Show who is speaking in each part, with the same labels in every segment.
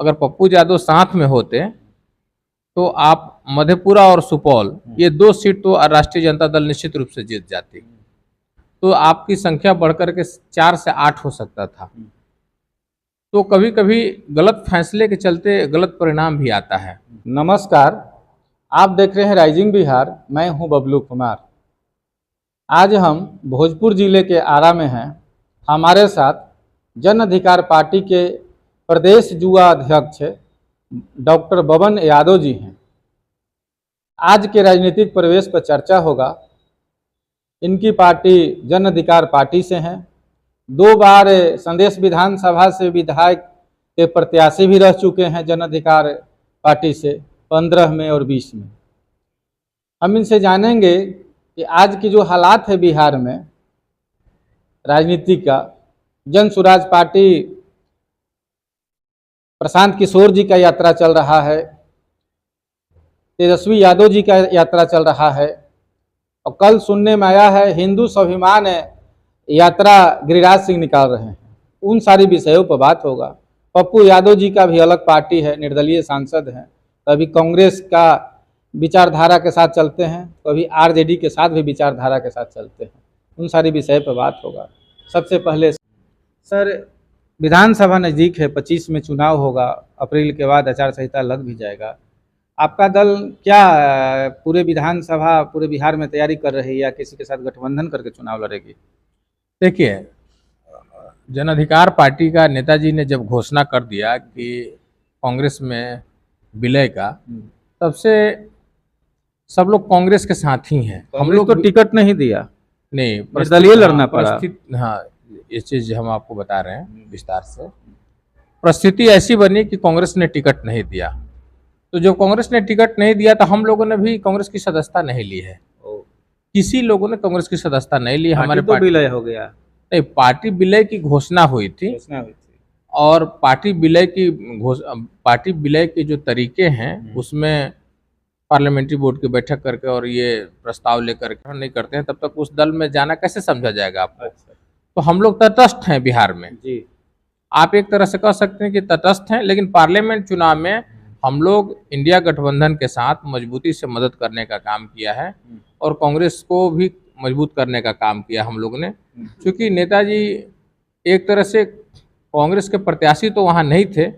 Speaker 1: अगर पप्पू यादव साथ में होते तो आप मधेपुरा और सुपौल ये 2 सीट तो राष्ट्रीय जनता दल निश्चित रूप से जीत जाती, तो आपकी संख्या बढ़कर के 4 से 8 हो सकता था। तो कभी कभी गलत फैसले के चलते गलत परिणाम भी आता है।
Speaker 2: नमस्कार, आप देख रहे हैं राइजिंग बिहार। मैं हूं बबलू कुमार। आज हम भोजपुर जिले के आरा में हैं। हमारे साथ जन अधिकार पार्टी के प्रदेश युवा अध्यक्ष डॉक्टर बबन यादव जी हैं। आज के राजनीतिक प्रवेश पर चर्चा होगा। इनकी पार्टी जन अधिकार पार्टी से हैं। 2 बार संदेश विधानसभा से विधायक के प्रत्याशी भी रह चुके हैं जन अधिकार पार्टी से 15 में और 20 में। हम इनसे जानेंगे कि आज की जो हालात है बिहार में राजनीति का, जन सुराज पार्टी प्रशांत किशोर जी का यात्रा चल रहा है, तेजस्वी यादव जी का यात्रा चल रहा है, और कल सुनने में आया है हिंदू स्वाभिमान यात्रा गिरिराज सिंह निकाल रहे हैं। उन सारी विषयों पर बात होगा। पप्पू यादव जी का भी अलग पार्टी है, निर्दलीय सांसद हैं, कभी कांग्रेस का विचारधारा के साथ चलते हैं, कभी आरजेडी के साथ भी विचारधारा के साथ चलते हैं। उन सारी विषय पर बात होगा। सबसे पहले सर, विधानसभा नज़दीक है, 25 में चुनाव होगा, अप्रैल के बाद आचार संहिता लग भी जाएगा। आपका दल क्या पूरे विधानसभा पूरे बिहार में तैयारी कर रही है या किसी के साथ गठबंधन करके चुनाव लड़ेगी?
Speaker 1: देखिए, जन अधिकार पार्टी का नेताजी ने जब घोषणा कर दिया कि कांग्रेस में विलय का, तब से सब लोग कांग्रेस के साथ ही हैं।
Speaker 2: हम लोग तो टिकट नहीं दिया,
Speaker 1: नहीं,
Speaker 2: निर्दलीय लड़ना पड़ा।
Speaker 1: हाँ, ये चीज हम आपको बता रहे हैं विस्तार से। परिस्थिति ऐसी बनी कि कांग्रेस ने टिकट नहीं दिया, तो जब कांग्रेस ने टिकट नहीं दिया तो हम लोगों ने भी कांग्रेस की सदस्यता नहीं ली है। किसी लोगों ने कांग्रेस की सदस्यता नहीं ली। हमारे
Speaker 2: तो विलय हो गया
Speaker 1: नहीं, पार्टी विलय की घोषणा हुई थी, और पार्टी विलय के जो तरीके हैं उसमें पार्लियामेंट्री बोर्ड की बैठक करके और ये प्रस्ताव लेकर के नहीं करते हैं, तब तक उस दल में जाना कैसे समझा जाएगा आपको? तो हम लोग तटस्थ हैं बिहार में जी। आप एक तरह से कह सकते हैं कि तटस्थ हैं, लेकिन पार्लियामेंट चुनाव में हम लोग इंडिया गठबंधन के साथ मजबूती से मदद करने का काम किया है और कांग्रेस को भी मजबूत करने का काम किया हम लोगों ने। क्योंकि नेताजी एक तरह से कांग्रेस के प्रत्याशी तो वहाँ नहीं थे,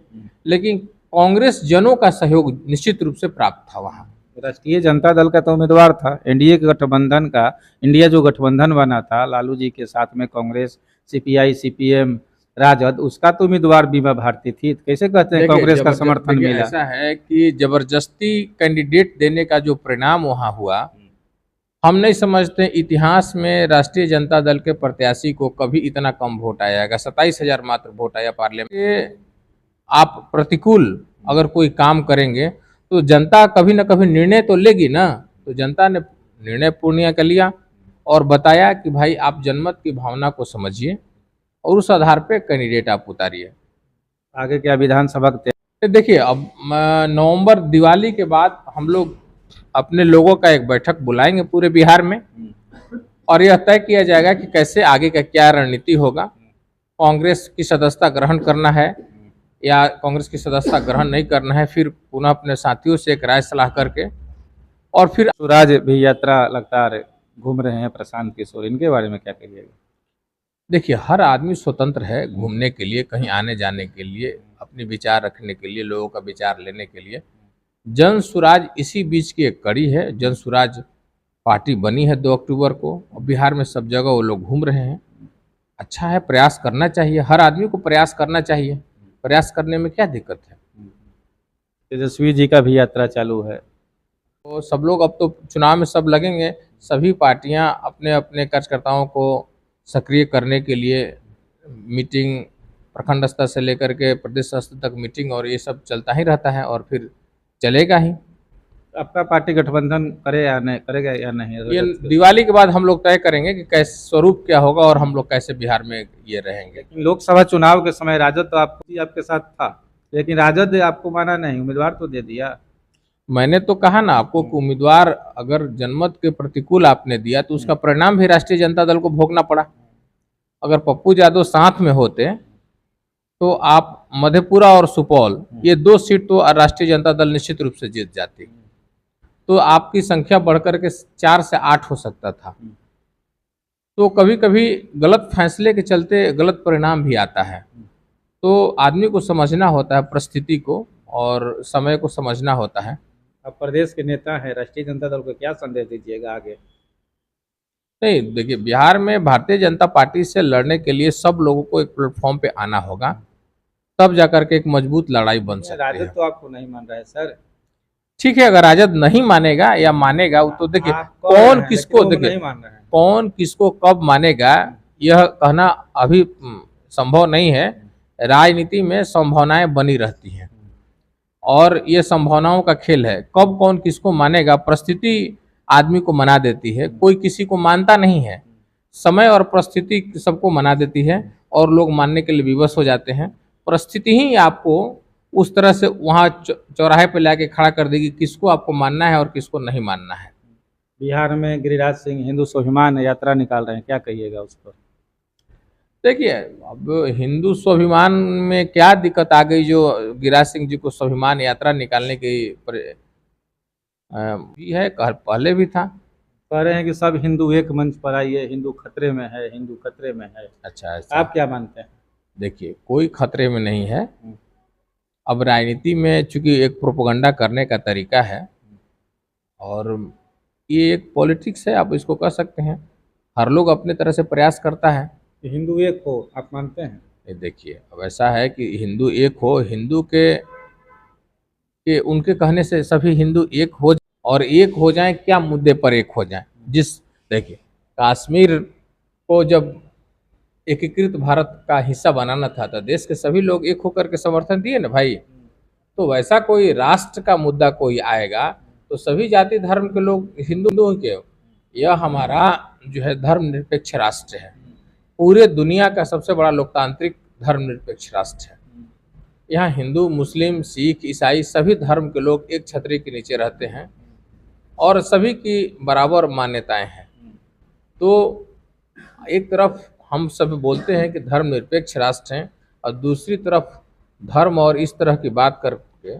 Speaker 1: लेकिन कांग्रेस जनों का सहयोग निश्चित रूप से प्राप्त था वहाँ।
Speaker 2: राष्ट्रीय जनता दल का तो उम्मीदवार था, एनडीए के गठबंधन का। इंडिया जो गठबंधन बना था लालू जी के साथ में, कांग्रेस, सीपीआई, सीपीएम, राजद, उसका तो उम्मीदवार बीमा भारती थी। कैसे कहते हैं कांग्रेस का समर्थन मिला?
Speaker 1: ऐसा है कि जबरदस्ती कैंडिडेट देने का जो परिणाम वहाँ हुआ, हम नहीं समझते इतिहास में राष्ट्रीय जनता दल के प्रत्याशी को कभी इतना कम वोट आएगा। 27,000 मात्र वोट आया पार्लियामेंट। आप प्रतिकूल अगर कोई काम करेंगे तो जनता कभी न कभी निर्णय तो लेगी ना। तो जनता ने निर्णय पूर्णिया कर लिया और बताया कि भाई आप जनमत की भावना को समझिए और उस आधार पे कैंडिडेट आप उतारिए।
Speaker 2: आगे क्या विधानसभा के
Speaker 1: देखिए, अब नवंबर दिवाली के बाद हम लोग अपने लोगों का एक बैठक बुलाएंगे पूरे बिहार में, और यह तय किया जाएगा कि कैसे आगे का क्या रणनीति होगा। कांग्रेस की सदस्यता ग्रहण करना है या कांग्रेस की सदस्यता ग्रहण नहीं करना है, फिर पुनः अपने साथियों से एक राय सलाह करके, और फिर
Speaker 2: सुराज भी यात्रा लगातार घूम रहे हैं, प्रशांत किशोर, इनके बारे में क्या कहिएगा?
Speaker 1: देखिए, हर आदमी स्वतंत्र है घूमने के लिए, कहीं आने जाने के लिए, अपने विचार रखने के लिए, लोगों का विचार लेने के लिए। जन सुराज इसी बीच की एक कड़ी है। जन सुराज पार्टी बनी है 2 अक्टूबर को, और बिहार में सब जगह वो लोग घूम रहे हैं। अच्छा है, प्रयास करना चाहिए, हर आदमी को प्रयास करना चाहिए। प्रयास करने में क्या दिक्कत है?
Speaker 2: तेजस्वी जी का भी यात्रा चालू है,
Speaker 1: तो सब लोग अब तो चुनाव में सब लगेंगे। सभी पार्टियां अपने अपने कार्यकर्ताओं को सक्रिय करने के लिए मीटिंग, प्रखंड स्तर से लेकर के प्रदेश स्तर तक मीटिंग, और ये सब चलता ही रहता है और फिर चलेगा ही।
Speaker 2: आपका पार्टी गठबंधन करेगा या नहीं?
Speaker 1: ये दिवाली के बाद हम लोग तय करेंगे कि कैसे स्वरूप क्या होगा और हम लोग कैसे बिहार में ये रहेंगे।
Speaker 2: लोकसभा चुनाव के समय राजद तो आपके साथ था, लेकिन राजद आपको माना नहीं, उम्मीदवार तो दे दिया।
Speaker 1: मैंने तो कहा ना आपको कि उम्मीदवार अगर जनमत के प्रतिकूल आपने दिया तो उसका परिणाम भी राष्ट्रीय जनता दल को भोगना पड़ा। अगर पप्पू यादव साथ में होते तो आप मधेपुरा और सुपौल ये 2 सीट तो राष्ट्रीय जनता दल निश्चित रूप से जीत जाती, तो आपकी संख्या बढ़कर के 4 से 8 हो सकता था। तो कभी कभी गलत फैसले के चलते गलत परिणाम भी आता है, तो आदमी को समझना होता है परिस्थिति को और समय को समझना होता है।
Speaker 2: अब प्रदेश के नेता हैं, राष्ट्रीय जनता दल को क्या संदेश दीजिएगा आगे?
Speaker 1: नहीं, देखिए, बिहार में भारतीय जनता पार्टी से लड़ने के लिए सब लोगों को एक प्लेटफॉर्म पे आना होगा, तब जाकर के एक मजबूत लड़ाई बन सकती
Speaker 2: राजद
Speaker 1: है।
Speaker 2: तो आपको नहीं मान रहा है सर।
Speaker 1: ठीक है, अगर राजद नहीं मानेगा या मानेगा, तो देखिए
Speaker 2: आप कह रहे
Speaker 1: कौन
Speaker 2: हैं,
Speaker 1: किसको,
Speaker 2: लेकिन वो
Speaker 1: देखिए
Speaker 2: नहीं मान रहे हैं।
Speaker 1: कौन किसको कब मानेगा यह कहना अभी संभव नहीं है। राजनीति में संभावनाएं बनी रहती हैं और ये संभावनाओं का खेल है। कब कौन किसको मानेगा, परिस्थिति आदमी को मना देती है, कोई किसी को मानता नहीं है। समय और परिस्थिति सबको मना देती है और लोग मानने के लिए विवश हो जाते हैं। परिस्थिति ही आपको उस तरह से वहाँ चौराहे पर लाके खड़ा कर देगी किसको आपको मानना है और किसको नहीं मानना है।
Speaker 2: बिहार में गिरिराज सिंह हिंदू स्वाभिमान यात्रा निकाल रहे हैं, क्या कहिएगा उस पर?
Speaker 1: देखिए, अब हिंदू स्वाभिमान में क्या दिक्कत आ गई जो गिरिराज सिंह जी को स्वाभिमान यात्रा निकालने की भी है, पहले भी था।
Speaker 2: कह रहे हैं कि सब हिंदू एक मंच पर आइए, हिंदू खतरे में है, हिंदू खतरे में है।
Speaker 1: अच्छा, ऐसा
Speaker 2: आप क्या मानते हैं?
Speaker 1: देखिए, कोई खतरे में नहीं है। अब राजनीति में चूंकि एक प्रोपेगेंडा करने का तरीका है और ये एक पॉलिटिक्स है, आप इसको कह सकते हैं। हर लोग अपने तरह से प्रयास करता है।
Speaker 2: कि हिंदू एक हो, आप मानते हैं?
Speaker 1: ये देखिए, अब ऐसा है कि हिंदू एक हो, हिंदू के उनके कहने से सभी हिंदू एक हो और एक हो जाएं, क्या मुद्दे पर एक हो जाएं। देखिए, कश्मीर को जब एकीकृत भारत का हिस्सा बनाना था तो देश के सभी लोग एक होकर के समर्थन दिए ना भाई। तो वैसा कोई राष्ट्र का मुद्दा कोई आएगा तो सभी जाति धर्म के लोग हिंदू के, यह हमारा जो है धर्मनिरपेक्ष राष्ट्र है, पूरे दुनिया का सबसे बड़ा लोकतांत्रिक धर्मनिरपेक्ष राष्ट्र है। यहाँ हिंदू, मुस्लिम, सिख, ईसाई सभी धर्म के लोग एक छतरी के नीचे रहते हैं और सभी की बराबर मान्यताएं हैं। तो एक तरफ हम सभी बोलते हैं कि धर्मनिरपेक्ष राष्ट्र हैं और दूसरी तरफ धर्म और इस तरह की बात करके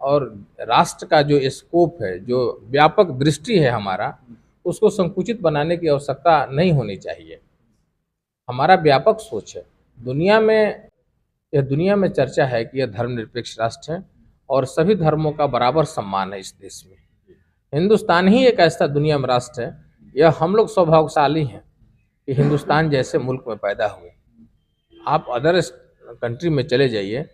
Speaker 1: और राष्ट्र का जो स्कोप है, जो व्यापक दृष्टि है हमारा, उसको संकुचित बनाने की आवश्यकता नहीं होनी चाहिए। हमारा व्यापक सोच है। दुनिया में चर्चा है कि यह धर्मनिरपेक्ष राष्ट्र है और सभी धर्मों का बराबर सम्मान है इस देश में। हिंदुस्तान ही एक ऐसा दुनिया में राष्ट्र है, यह हम लोग सौभाग्यशाली हैं कि हिंदुस्तान जैसे मुल्क में पैदा हुए। आप अदर कंट्री में चले जाइए,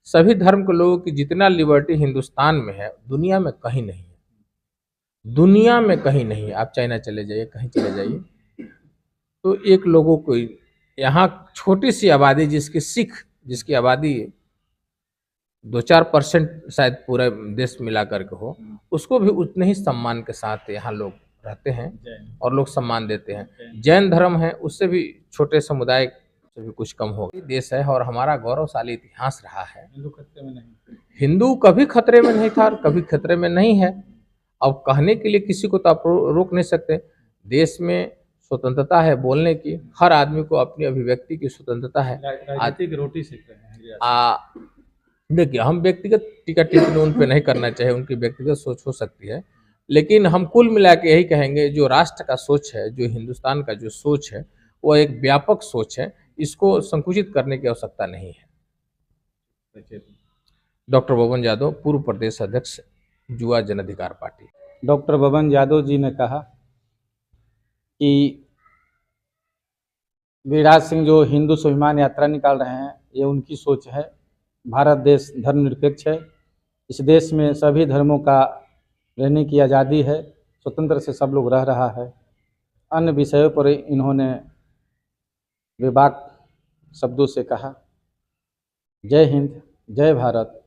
Speaker 1: सभी धर्म के लोगों की जितना लिबर्टी हिंदुस्तान में है दुनिया में कहीं नहीं है। दुनिया में कहीं नहीं है। आप चाइना चले जाइए, कहीं चले जाइए, तो एक लोगों को यहाँ छोटी सी आबादी जिसकी आबादी 2-4% शायद पूरे देश मिला करके हो, उसको भी उतने ही सम्मान के साथ यहाँ लोग रहते हैं और लोग सम्मान देते हैं। जैन धर्म है, उससे भी छोटे समुदाय से भी कुछ कम हो देश है और हमारा गौरवशाली इतिहास रहा है।
Speaker 2: हिंदू खतरे में नहीं,
Speaker 1: हिंदू कभी खतरे में नहीं था और कभी खतरे में नहीं है। अब कहने के लिए किसी को तो आप रोक नहीं सकते। देश में स्वतंत्रता है बोलने की, हर आदमी को अपनी अभिव्यक्ति की स्वतंत्रता है।
Speaker 2: राजनीति की रोटी सेक रहे हैं।
Speaker 1: देखिए, हम व्यक्तिगत टीका टिप्पणी उन पे नहीं करना चाहिए, उनकी व्यक्तिगत सोच हो सकती है, लेकिन हम कुल मिला के यही कहेंगे जो राष्ट्र का सोच है, जो हिंदुस्तान का जो सोच है, वो एक व्यापक सोच है, इसको संकुचित करने की आवश्यकता नहीं है। डॉक्टर बबन यादव, पूर्व प्रदेश अध्यक्ष, युवा जन अधिकार पार्टी।
Speaker 2: डॉक्टर बबन यादव जी ने कहा कि गिरिराज सिंह जो हिंदू स्वाभिमान यात्रा निकाल रहे हैं, ये उनकी सोच है। भारत देश धर्मनिरपेक्ष है, इस देश में सभी धर्मों का रहने की आज़ादी है, स्वतंत्र से सब लोग रह रहा है। अन्य विषयों पर इन्होंने बेबाक शब्दों से कहा। जय हिंद, जय भारत,